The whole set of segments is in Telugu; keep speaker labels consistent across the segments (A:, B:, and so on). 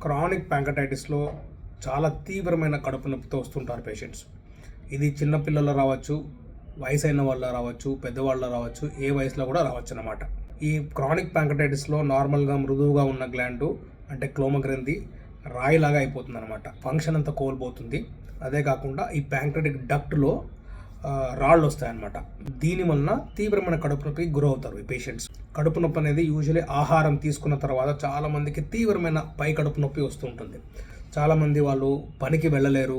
A: క్రానిక్ ప్యాంకటైటిస్లో చాలా తీవ్రమైన కడుపు నొప్పితో వస్తుంటారు పేషెంట్స్. ఇది చిన్నపిల్లల్లో రావచ్చు, వయసైన వాళ్ళ రావచ్చు, పెద్దవాళ్ళ రావచ్చు, ఏ వయసులో కూడా రావచ్చు అన్నమాట. ఈ క్రానిక్ ప్యాంకటైటిస్లో నార్మల్గా మృదువుగా ఉన్న గ్లాండు అంటే క్లోమ గ్రంథి రాయిలాగా అయిపోతుంది అనమాట. ఫంక్షన్ అంతా కోల్పోతుంది. అదే కాకుండా ఈ ప్యాంక్రెటిక్ డక్ట్లో రాళ్ళు వస్తాయన్నమాట. దీని వలన తీవ్రమైన కడుపు నొప్పికి గురవుతారు ఈ పేషెంట్స్. కడుపు నొప్పి అనేది యూజువల్లీ ఆహారం తీసుకున్న తర్వాత చాలామందికి తీవ్రమైన పై కడుపు నొప్పి వస్తుంటుంది. చాలామంది వాళ్ళు పనికి వెళ్ళలేరు,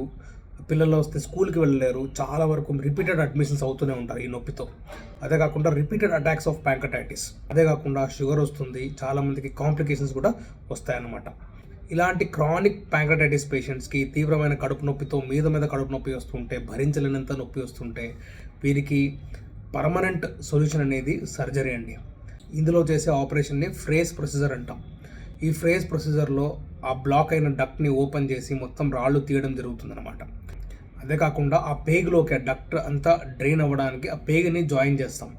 A: పిల్లలు వస్తే స్కూల్కి వెళ్ళలేరు, చాలా వరకు రిపీటెడ్ అడ్మిషన్స్ అవుతూనే ఉంటారు ఈ నొప్పితో. అదే కాకుండా రిపీటెడ్ అటాక్స్ ఆఫ్ ప్యాంకటైటిస్, అదే కాకుండా షుగర్ వస్తుంది, చాలామందికి కాంప్లికేషన్స్ కూడా వస్తాయన్నమాట. ఇలాంటి క్రానిక్ ప్యాంక్రటైటిస్ పేషెంట్స్కి తీవ్రమైన కడుపు నొప్పితో మీద కడుపు నొప్పి వస్తుంటే, భరించలేనంత నొప్పి వస్తుంటే వీరికి పర్మనెంట్ సొల్యూషన్ అనేది సర్జరీ అండి. ఇందులో చేసే ఆపరేషన్ని ఫ్రేస్ ప్రొసీజర్ అంటాం. ఈ ఫ్రేస్ ప్రొసీజర్లో ఆ బ్లాక్ అయిన డక్ట్ని ఓపెన్ చేసి మొత్తం రాళ్ళు తీయడం జరుగుతుందన్నమాట. అదే కాకుండా ఆ పేగులోకి ఆ డక్ట్ అంతా డ్రైన్ అవ్వడానికి ఆ పేగుని జాయిన్ చేస్తాం.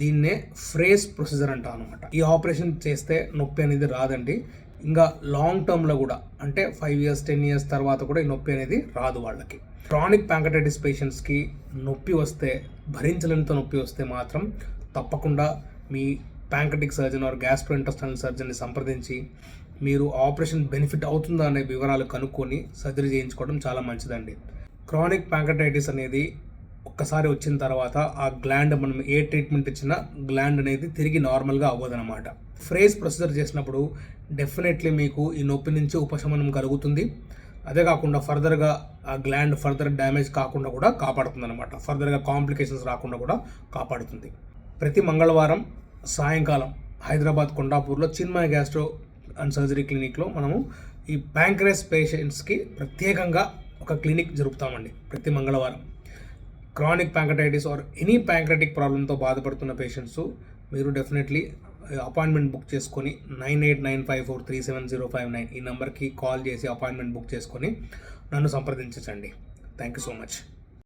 A: దీన్నే ఫ్రేస్ ప్రొసీజర్ అంటాం అనమాట. ఈ ఆపరేషన్ చేస్తే నొప్పి అనేది రాదండి. ఇంకా లాంగ్ టర్మ్లో కూడా అంటే 5 years 10 years తర్వాత కూడా ఈ నొప్పి అనేది రాదు వాళ్ళకి. క్రానిక్ ప్యాంకటైటిస్ పేషెంట్స్కి నొప్పి వస్తే, భరించలేనంత నొప్పి వస్తే మాత్రం తప్పకుండా మీ ప్యాంక్రెటిక్ సర్జన్ ఆర్ గ్యాస్ట్రోఇంటెస్టైనల్ సర్జన్ని సంప్రదించి మీరు ఆపరేషన్ బెనిఫిట్ అవుతుందా అనే వివరాలు కనుక్కొని సర్జరీ చేయించుకోవడం చాలా మంచిదండి. క్రానిక్ ప్యాంకటైటిస్ అనేది ఒక్కసారి వచ్చిన తర్వాత ఆ గ్లాండ్ మనం ఏ ట్రీట్మెంట్ ఇచ్చినా గ్లాండ్ అనేది తిరిగి నార్మల్గా అవ్వదన్నమాట. ఫ్రేస్ ప్రొసీజర్ చేసినప్పుడు డెఫినెట్లీ మీకు ఈ నొప్పి నుంచి ఉపశమనం కలుగుతుంది. అదే కాకుండా ఫర్దర్గా ఆ గ్లాండ్ ఫర్దర్ డ్యామేజ్ కాకుండా కూడా కాపాడుతుంది అనమాట. ఫర్దర్గా కాంప్లికేషన్స్ రాకుండా కూడా కాపాడుతుంది. ప్రతి మంగళవారం సాయంకాలం హైదరాబాద్ కొండాపూర్లో చిన్మయ గ్యాస్ట్రో అండ్ సర్జరీ క్లినిక్లో మనము ఈ ప్యాంక్రెస్ పేషెంట్స్కి ప్రత్యేకంగా ఒక క్లినిక్ జరుపుతామండి ప్రతి మంగళవారం. Chronic pancreatitis or any pancreatic ప్రాబ్లంతో బాధపడుతున్న పేషెంట్స్ మీరు డెఫినెట్లీ అపాయింట్మెంట్ బుక్ చేసుకొని 9895437059 ఈ నెంబర్కి కాల్ చేసి అపాయింట్మెంట్ బుక్ చేసుకొని నన్ను సంప్రదించండి. Thank you so much.